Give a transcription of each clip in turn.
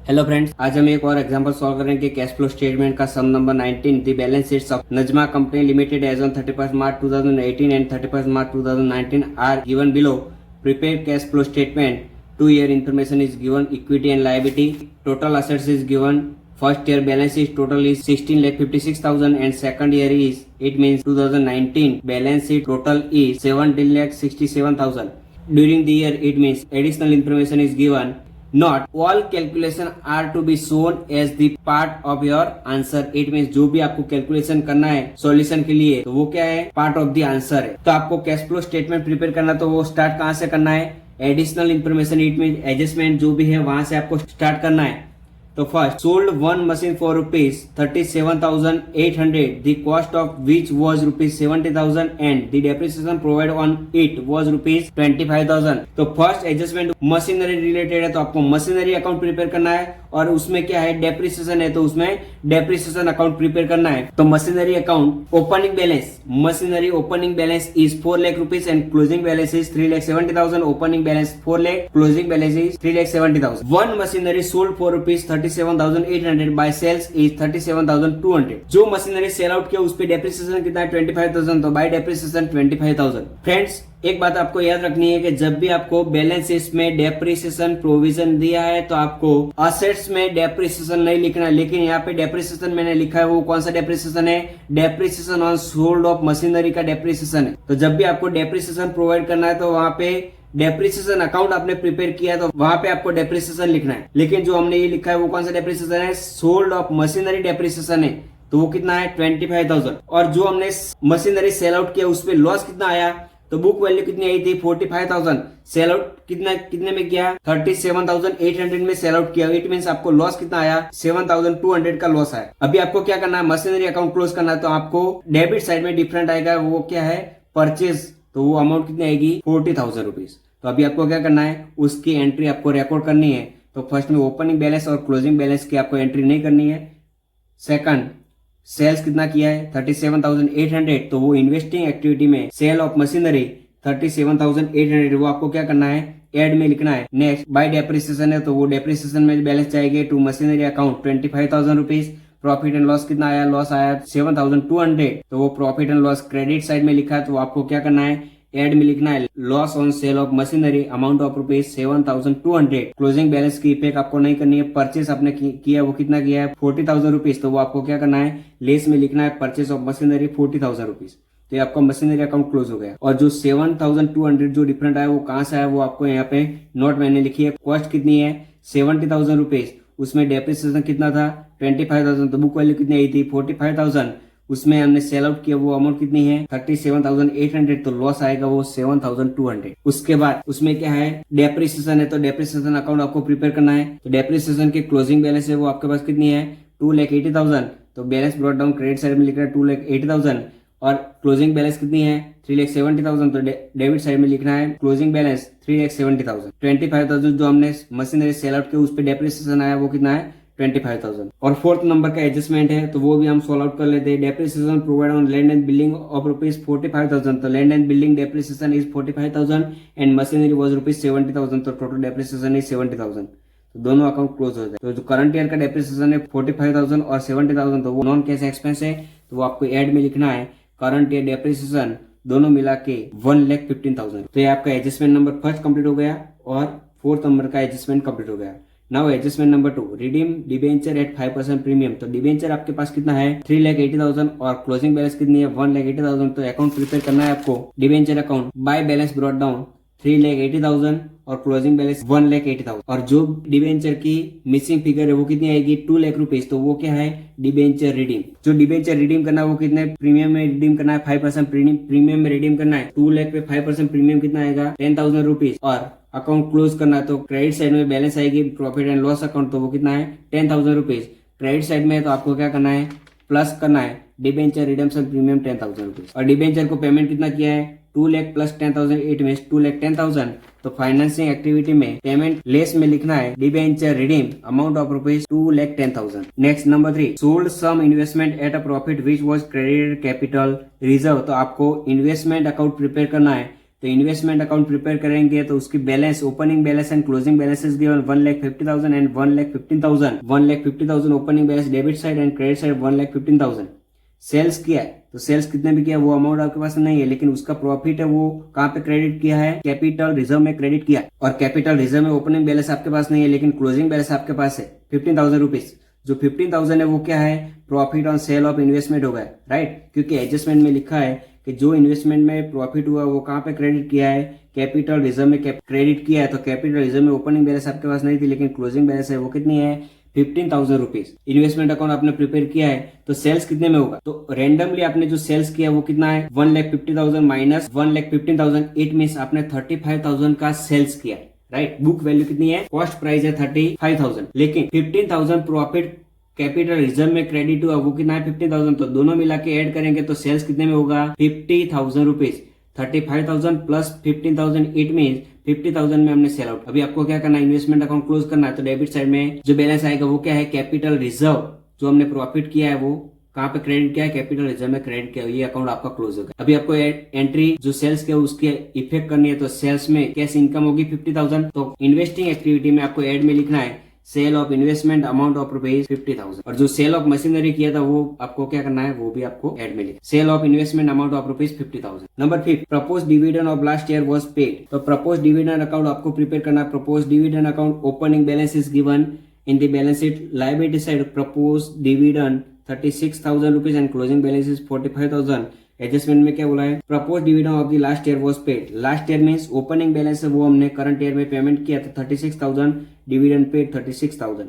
Hello friends, आज हम एक और एग्जांपल सॉल्व करेंगे कैश फ्लो स्टेटमेंट का sum number 19 the balance sheets of Najma company limited as on 31st March 2018 and 31st March 2019 are given below. Prepare cash flow statement. 2 year information is given. Equity and liability. Total assets is given. First year balance sheet total is 16,56,000 and second year is, it means 2019 balance sheet total is 17,67,000. During the year, it means additional information is given. Not all calculation are to be shown as the part of your answer. It means जो भी आपको calculation करना है solution के लिए तो वो क्या है, पार्ट ऑफ द आंसर है. तो आपको कैश फ्लो स्टेटमेंट प्रिपेयर करना तो वो स्टार्ट कहाँ से करना है, additional information it mean adjustment जो भी है वहां से आपको स्टार्ट करना है. तो first, sold one machine for ₹37,800 the cost of which was ₹70,000 and the depreciation provide on it was ₹25,000. तो फर्स्ट एडजस्टमेंट मशीनरी रिलेटेड है तो आपको मशीनरी अकाउंट प्रिपेयर करना है और उसमें क्या है, डेप्रिसिएशन है तो उसमें डेप्रिसिएशन अकाउंट प्रिपेयर करना है. तो machinery account opening balance, machinery opening balance is 4 lakh rupees and closing balance is 3,70,000. Opening balance 4 lakh, closing balance is 3,70,000. One machinery sold for ₹37,800 by sales is 37,200. जो मशीनरी सेल आउट किया उस पे depreciation कितना है, 25,000. तो बाय डेप्रिसिएशन 25,000. फ्रेंड्स, एक बात आपको याद रखनी है कि जब भी आपको बैलेंस शीट में डेप्रिसिएशन प्रोविजन दिया है तो आपको असेट्स में डेप्रिसिएशन नहीं लिखना है, लेकिन यहाँ पे डेप्रिसिएशन मैंने लिखा है. वो कौन सा डेप्रिसिएशन है, depreciation on sold off machinery का डेप्रिसिएशन है. तो जब भी आपको डेप्रिसिएशन प्रोवाइड करना है तो वहां पे डेप्रिसिएशन अकाउंट आपने प्रिपेयर किया है तो वहां पे आपको डेप्रिसिएशन लिखना है. लेकिन जो हमने ये लिखा है वो कौन सा डेप्रिसिएशन है, सोल्ड ऑफ मशीनरी डेप्रिसिएशन है. तो वो कितना है, 25,000. और जो हमने मशीनरी सेल आउट किया उस पर लॉस कितना आया, तो बुक वैल्यू कितनी आई थी, 45,000. सेल आउट कितने में किया, 37,800 में सेल आउट किया. इट मींस आपको लॉस कितना आया, 7,200 का लॉस आया. अभी आपको क्या करना है, मशीनरी अकाउंट क्लोज करना है. तो आपको डेबिट साइड में डिफरेंट आएगा, वो क्या है, परचेज. तो वो अमाउंट कितनी आएगी, 40,000 रुपीज. तो अभी आपको क्या करना है, उसकी एंट्री आपको रिकॉर्ड करनी है. तो फर्स्ट में ओपनिंग बैलेंस और क्लोजिंग बैलेंस की आपको एंट्री नहीं करनी है. सेकंड, सेल्स कितना किया है, 37,800. तो वो इन्वेस्टिंग एक्टिविटी में सेल ऑफ मशीनरी 37,800 वो आपको क्या करना है, एड में लिखना है. नेक्स्ट, बाय डेप्रिसिएशन है तो वो डेप्रिसिएशन में बैलेंस चाहिए to machinery account 25,000 rupees. Profit and loss कितना आया, लॉस आया 7,200. तो वो profit and loss credit side में लिखा है तो आपको क्या करना है, एड में लिखना है loss on sale of machinery amount of ₹7,200. Closing balance की इफेक्ट आपको नहीं करनी है. परचेस आपने किया वो कितना किया है, 40,000 रुपीज. तो वो आपको क्या करना है, लेस में लिखना है परचेस ऑफ मशीनरी 40,000 रुपीज. तो ये आपका मशीनरी अकाउंट क्लोज हो गया. और जो 7,200 जो डिफरेंट आया वो कहां से आया, वो आपको यहाँ पे नोट मैंने लिखी है. कॉस्ट कितनी है, 70,000 रुपीज. उसमें डेप्रिसिएशन कितना था, 25,000. तो बुक वैल्यू कितनी आई थी, 45,000. उसमें हमने सेल आउट किया वो अमाउंट कितनी है, 37,800. तो लॉस आएगा वो 7,200. उसके बाद उसमें क्या है, डेप्रिसिएशन है तो डेप्रिसिएशन अकाउंट आपको प्रिपेयर करना है. तो डेप्रिसिएशन की क्लोजिंग बैलेंस है वो आपके पास कितनी है, 2,80,000. तो balance brought down credit side में लिख रहा है 2,80,000 और क्लोजिंग बैलेंस कितनी है, 3,70,000. तो डेबिट साइड में लिखना है क्लोजिंग बैलेंस 3,70,000. 25,000 जो हमने मशीनरी सेल आउट किया उस पर डेप्रिसिएशन आया वो कितना है, 25,000. और फोर्थ नंबर का एडजस्टमेंट है तो वो भी हम सॉल्व आउट कर लेते हैं. Depreciation provide on land and building of ₹45,000. तो land and building depreciation is 45,000 and machinery was ₹70,000. तो टोटल डेप्रिसिएशन इज 70,000. तो दोनों अकाउंट क्लोज हो जाए. तो जो करंट ईयर का डेप्रिसिएशन है 45,000 और 70,000 तो वो नॉन कैश एक्सपेंस है. तो वो आपको एड में लिखना है करंट ईयर डेप्रिसिएशन दोनों मिला के 1,15,000. तो ये आपका एडजस्टमेंट नंबर फर्स्ट कंप्लीट हो गया और फोर्थ नंबर का एडजस्टमेंट कंप्लीट हो गया. Now adjustment number 2, redeem debenture at 5% premium. तो डिबेंचर आपके पास कितना है, 3,80,000 और क्लोजिंग बैलेंस कितनी है, 1,80,000. तो अकाउंट प्रिपेयर करना है आपको, debenture account by balance brought down 3,80,000 और क्लोजिंग बैलेंस 1,80,000. और जो डिबेंचर की मिसिंग फिगर है वो कितनी आएगी, 2 लाख रुपीज. तो वो क्या है, डिबेंचर रिडीम. जो डिबेंचर रिडीम करना है वो कितने प्रीमियम में रिडीम करना है, 5% प्रीमियम में रिडीम करना है. 2 लाख पे 5% प्रीमियम कितना आएगा, 10,000 रुपीज. और अकाउंट क्लोज करना है तो क्रेडिट साइड में बैलेंस आएगी प्रॉफिट एंड लॉस अकाउंट. तो वो कितना है, 10,000 रुपीज. क्रेडिट साइड में तो आपको क्या करना है, प्लस करना है डिबेंचर रिडेम्पशन प्रीमियम 10,000 रुपीज. और डिबेंचर को पेमेंट कितना किया है, 2 लाख प्लस 10,000, इट मींस 2,10,000. तो फाइनेंसिंग एक्टिविटी में पेमेंट लेस में लिखना है debenture redeem amount of ₹2,10,000. Next number 3, sold some investment at a profit which was credited capital reserve. तो आपको इन्वेस्टमेंट अकाउंट प्रिपेयर करना है तो इन्वेस्टमेंट अकाउंट प्रिपेयर करेंगे तो उसकी balance, opening balance and closing balance is given 1,50,000 and 1,15,000। 1,50,000 opening balance debit side and credit side 1,15,000। Sales किया है तो सेल्स कितने भी किया वो अमाउंट आपके पास नहीं है, लेकिन उसका प्रॉफिट है वो कहाँ पे क्रेडिट किया है, कैपिटल रिजर्व में क्रेडिट किया है। और कैपिटल रिजर्व में ओपनिंग बैलेंस आपके पास नहीं है, लेकिन क्लोजिंग बैलेंस आपके पास है 15,000 रुपीज। जो 15,000 है वो क्या है, profit on sale of investment होगा, राइट। क्योंकि एडजस्टमेंट में लिखा है कि जो इन्वेस्टमेंट में प्रॉफिट हुआ वो कहाँ पे क्रेडिट किया है, कैपिटल रिजर्व में क्रेडिट किया है। तो कैपिटल रिजर्व में ओपनिंग बैलेंस आपके पास नहीं थी, लेकिन क्लोजिंग बैलेंस है वो कितनी है, 15,000 रुपीज। इन्वेस्टमेंट अकाउंट आपने प्रिपेयर किया है तो सेल्स कितने में होगा, तो रेंडमली आपने जो सेल्स किया वो कितना है, 1,50,000 माइनस 1,15,000, इट मीन्स आपने 35,000 का सेल्स किया, राइट। बुक वैल्यू कितनी है, कॉस्ट प्राइस है 35,000, लेकिन 15,000 प्रॉफिट कैपिटल रिजर्व में क्रेडिट हुआ वो कितना है 15,000। तो दोनों मिला के एड करेंगे तो सेल्स कितने में होगा, 50,000 रुपीज। 35,000 प्लस 15,000 इट मीन 50,000 में हमने सेल आउट। अभी आपको क्या करना है, इन्वेस्टमेंट अकाउंट क्लोज करना है। तो डेबिट साइड में जो बैलेंस आएगा वो क्या है, कैपिटल रिजर्व। जो हमने प्रॉफिट किया है वो कहाँ पे क्रेडिट किया है, कैपिटल रिजर्व में क्रेडिट किया है, ये अकाउंट आपका क्लोज होगा। अभी आपको एंट्री जो सेल्स के उसके इफेक्ट करनी है, तो सेल्स में कैश इनकम होगी 50,000। तो इन्वेस्टिंग एक्टिविटी में आपको एड में लिखना है sale of investment amount of rupees 50,000। और जो सेल ऑफ मशीनरी किया था वो आपको क्या करना है, वो भी आपको एड में लिखना, sale of investment amount of rupees 50,000। Number 5, propose dividend of last year was paid. तो प्रपोज डिविडेंड अकाउंट आपको प्रिपेयर करना है। Propose dividend account opening balance is given in the balance sheet, liability side propose dividend 36,000 rupees and closing balance is 45,000। Adjustment में क्या बोला है, propose dividend of the last year was paid. Last year means opening balance है वो हमने current year में payment किया था 36,000, डिविडेंड पेड 36,000।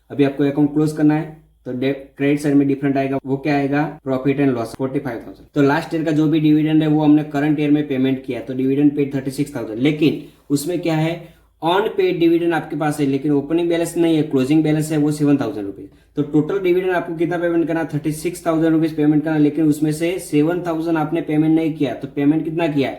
अभी आपको अकाउंट क्लोज करना है तो क्रेडिट साइड में डिफरेंट आएगा, वो क्या आएगा, प्रॉफिट एंड लॉस 45,000। तो लास्ट ईयर का जो भी डिविडेंड है वो हमने करंट ईयर में पेमेंट किया, तो डिविडेंड पेड 36,000। लेकिन उसमें क्या है, ऑन पेड डिविडेंड आपके पास है, लेकिन ओपनिंग बैलेंस नहीं है, क्लोजिंग बैलेंस है वो 7,000 रुपीज। तो टोटल डिविडेंड आपको कितना पेमेंट करना, 36,000 रुपीज पेमेंट करना, लेकिन उसमें से 7,000 आपने पेमेंट नहीं किया। तो पेमेंट कितना किया,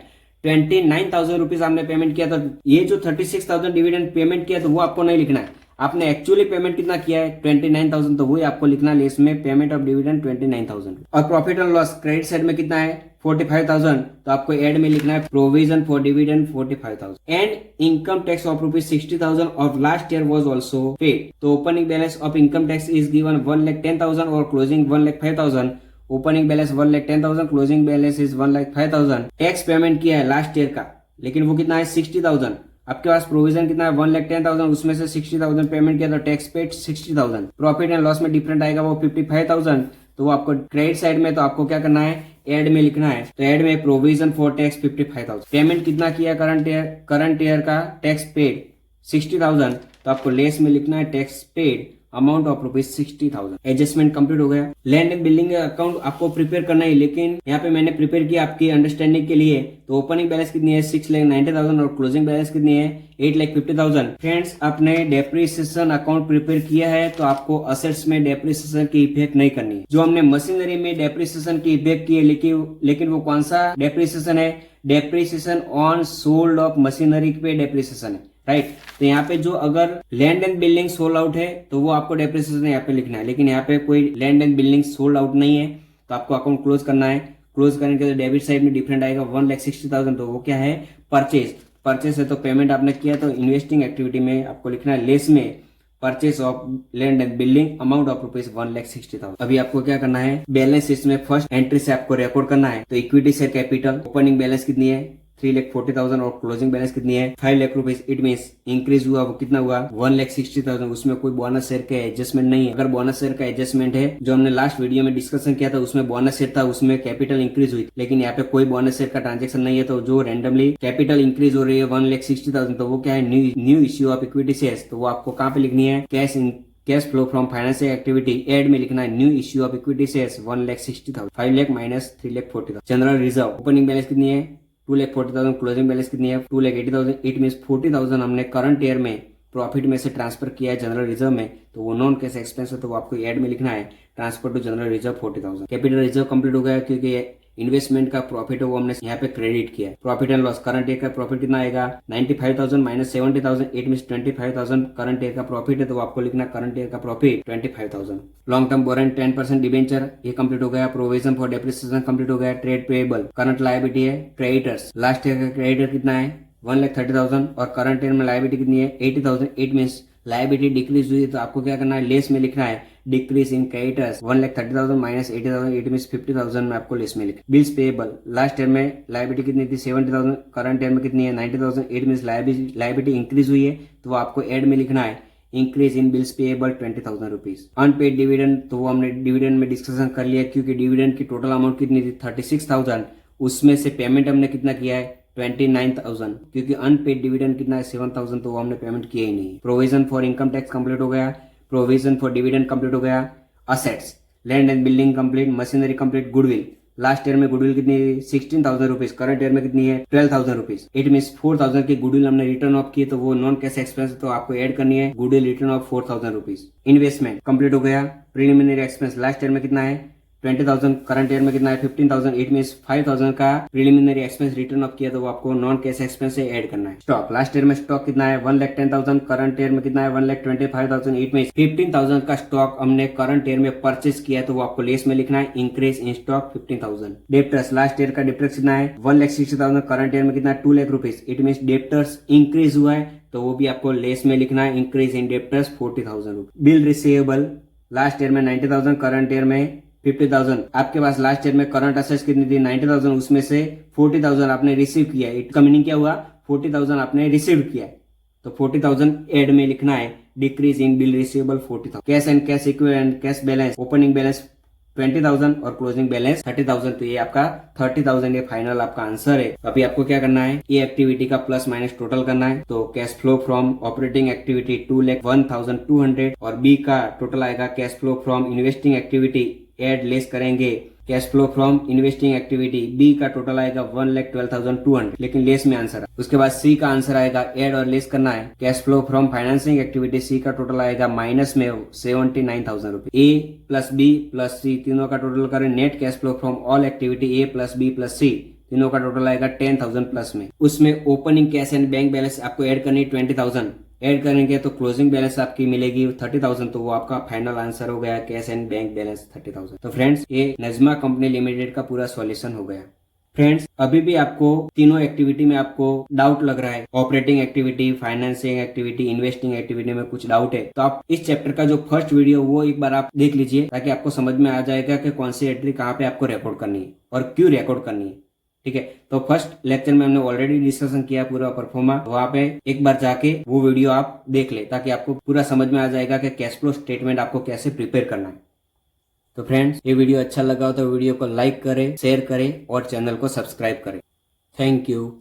29,000 रुपीज आपने पेमेंट किया। तो ये जो 36,000 डिविडेंड पेमेंट किया तो वो आपको नहीं लिखना है, आपने एक्चुअली पेमेंट कितना किया है 29,000, तो वही आपको लिखना है इसमें, पेमेंट ऑफ डिविडेंड 29,000। और profit and loss credit side में कितना है 45,000, तो आपको एड में लिखना है provision for dividend 45,000 and income tax of rupees 60,000 of last year was also paid. तो opening balance of income tax is given 1,10,000 और closing 1,05,000। Opening balance 1,10,000, closing balance is 1,05,000। Tax payment किया है लास्ट ईयर का, लेकिन वो कितना है 60,000। आपके पास प्रोविजन कितना है 1,10,000, उसमें से 60,000 पेमेंट किया तो tax paid 60,000। Profit and loss में डिफरेंट आएगा वो 55,000, तो वो आपको क्रेडिट साइड में तो आपको क्या करना है, एड में लिखना है। तो एड में प्रोविजन फॉर टैक्स 55,000। पेमेंट कितना किया करंट ईयर का, टैक्स पेड 60,000, तो आपको लेस में लिखना है tax paid amount of rupees 60,000। Adjustment complete हो गया। लैंड एंड बिल्डिंग अकाउंट आपको प्रिपेयर करना है, लेकिन यहाँ पे मैंने प्रिपेयर किया आपकी अंडरस्टैंडिंग के लिए। तो ओपनिंग बैलेंस कितनी है 6,90,000 और क्लोजिंग बैलेंस कितनी है 8,50,000। फ्रेंड्स, आपने डेप्रिसिएशन अकाउंट प्रिपेयर किया है तो आपको असेट्स में डेप्रिसिएशन की इफेक्ट नहीं करनी है। जो हमने मशीनरी में डेप्रिसिएशन की इफेक्ट की है, लेकिन वो कौन सा डेप्रिसिएशन है, depreciation on sold off machinery पे डेप्रिसिएशन है, राइट। तो यहाँ पे जो अगर land and building sold out है तो वो आपको डेप्रिसिएशन यहाँ पे लिखना है, लेकिन यहाँ पे कोई land and building sold out नहीं है, तो आपको अकाउंट क्लोज करना है। क्लोज करने के डेबिट साइड में डिफरेंट आएगा 1,60,000, तो वो क्या है, परचेज है। तो पेमेंट आपने किया तो इन्वेस्टिंग एक्टिविटी में आपको लिखना है लेस में purchase of land and building amount of rupees 1,60,000। अभी आपको क्या करना है, बैलेंस शीट में फर्स्ट एंट्री से आपको रिकॉर्ड करना है। तो equity share capital opening balance कितनी है 3,40,000 और क्लोजिंग बैलेंस कितनी है 5 lakh rupees. It mean increase हुआ वो कितना हुआ 1,60,000। उसमें कोई बोनस शेयर का एडजस्टमेंट नहीं है। अगर बोनस शेयर का एडजस्टमेंट है, जो हमने लास्ट वीडियो में डिस्कशन किया था उसमें बोनस शेयर था, उसमें कैपिटल इंक्रीज हुई, लेकिन यहाँ पे कोई बोनस शेयर का ट्रांजेक्शन नहीं है। तो जो रैंडमली कैपिटल इंक्रीज हो रही है 1,60,000, तो वो क्या है, new issue of equity shares. तो वो आपको कहाँ पे लिखनी है, cash flow from financial activity add में लिखना है new issue of equity shares 1,60,000, 5 lakh minus 3,40,000। General reserve opening balance कितनी है 2,40,000, क्लोजिंग बैलेंस कितनी है 2,80,000। इट मीन 40,000 हमने करंट ईयर में प्रॉफिट में से ट्रांसफर किया है जनरल रिजर्व में, तो वो नॉन कैश एक्सपेंस है, तो वो आपको एड में लिखना है transfer to general reserve 40,000। Capital reserve complete हो गया, क्योंकि इन्वेस्टमेंट का प्रॉफिट है वो हमने यहाँ पे क्रेडिट किया है। Profit and loss, current year का प्रॉफिट कितना आएगा 95,000 minus 70,000, it mean 25,000 current year का प्रॉफिट है, तो आपको लिखना करंट ईयर का प्रॉफिट 25,000। लॉन्ग टर्म बोरेंट 10% डिबेंचर ये कंप्लीट हो गया। प्रोविजन फॉर डेप्रिसिएशन कंप्लीट हो गया। ट्रेड पेएबल, करंट लायबिलिटी है। क्रेडिटर्स, लास्ट ईयर का क्रेडिटर कितना है 1,30,000 और करंट ईयर में लायबिलिटी कितनी है 80,000, इट मीन लायबिलिटी डिक्रीज हुई है, तो आपको क्या करना है लेस में लिखना है decrease in creditors 1,30,000 minus 80,000, it mean 50,000 में आपको लेस में लिखना। बिल्स पेएबल, लास्ट ईयर में लायबिलिटी कितनी थी 70,000, करंट ईयर में कितनी है 90,000, इट मीन लायबिलिटी इंक्रीज हुई है, तो आपको एड में लिखना है increase in bills payable 20,000 rupees. Unpaid dividend, तो वो हमने डिविडेंड में डिस्कशन कर लिया क्योंकि डिविडेंड की टोटल अमाउंट कितनी थी 36,000, उसमें से पेमेंट हमने कितना किया है 29,000, क्योंकि अनपेड डिविडेंड कितना है 7,000, तो वो हमने पेमेंट किया ही नहीं। Provision for income tax complete हो गया। प्रोविजन फॉर डिविडेंड कंप्लीट हो गया। Assets, land and building complete, machinery complete, goodwill, last year में गुडविल कितनी 16,000 रुपीज, करंट ईयर में कितनी है 12,000 रुपीज, इट मीन 4,000 की गुडविल हमने रिटर्न ऑफ की, तो वो नॉन कैश एक्सपेंस, तो आपको ऐड करनी है goodwill return of 4,000 rupees. Investment complete हो गया। प्रिलिमिनरी एक्सपेंस, लास्ट ईयर में कितना है 20,000, करंट ईयर में कितना है 15,000, इट मीन 5,000 का प्रिलिमिनरी एक्सपेंस रिटर्न ऑफ किया, तो वो आपको नॉन कैश एक्सपेंस से ऐड करना है। स्टॉक, लास्ट ईयर में स्टॉक कितना है 1,10,000, करंट ईयर में कितना है 1,25,000, इट मीन 15,000 का स्टॉक हमने करंट ईयर में परचेस किया है, तो वो आपको लेस में लिखना है increase in stock 15,000। Debtors, last year का डेप्टर्स कितना है 1,60,000, करंट ईयर में कितना है 2 lakh rupees, it mean debtors increase हुआ है, तो वो भी आपको लेस में लिखना है इंक्रीज इन debtors 40,000 rupees. Bill receivable, last year में 90,000, करंट ईयर में 50,000। आपके पास लास्ट ईयर में करंट असेट्स कितनी थी 90,000, उसमें से 40,000 आपने रिसीव किया है, इट मीनिंग क्या हुआ 40,000 आपने रिसीव किया है, तो 40,000 एड में लिखना है decrease in bill receivable 40,000। Cash and cash equivalent, cash balance, opening balance 20,000 और क्लोजिंग बैलेंस 30,000, तो ये आपका 30,000 ये फाइनल आपका आंसर है। अभी आपको क्या करना है ये एक्टिविटी का प्लस माइनस टोटल करना है, तो cash flow from operating activity 2,01,200 और बी का टोटल आएगा cash flow from investing activity, add less करेंगे cash flow from investing activity, B का टोटल आएगा 1,12,200, लेकिन लेस में आंसर है। उसके बाद सी का आंसर आएगा एड और लेस करना है cash flow from financing activity, C का टोटल आएगा माइनस में 79,000 रुपए। A plus B plus C तीनों का टोटल करें, net cash flow from all activity A plus B plus C, तीनों का टोटल आएगा 10,000 प्लस में। उसमें opening cash and bank balance आपको ऐड करनी 20,000, ऐड करेंगे तो क्लोजिंग बैलेंस आपकी मिलेगी 30,000, तो वो आपका फाइनल आंसर हो गया कैश एंड बैंक बैलेंस 30,000। तो फ्रेंड्स ये नजमा कंपनी लिमिटेड का पूरा सॉल्यूशन हो गया। फ्रेंड्स अभी भी आपको तीनों एक्टिविटी में आपको डाउट लग रहा है, operating activity, financing activity, investing activity में कुछ डाउट है, तो आप इस चैप्टर का जो फर्स्ट वीडियो वो एक बार आप देख लीजिए, ताकि आपको समझ में आ जाएगा कि कौन सी एंट्री कहाँ पे आपको रिकॉर्ड करनी है और क्यों रिकॉर्ड करनी है। ठीक है, तो फर्स्ट लेक्चर में हमने ऑलरेडी डिस्कशन किया पूरा परफॉर्मा, वहां पे एक बार जाके वो वीडियो आप देख ले, ताकि आपको पूरा समझ में आ जाएगा कि कैश फ्लो स्टेटमेंट आपको कैसे प्रिपेयर करना है। तो फ्रेंड्स ये वीडियो अच्छा लगा हो तो वीडियो को लाइक करें, शेयर करें और चैनल को सब्सक्राइब करें। Thank you.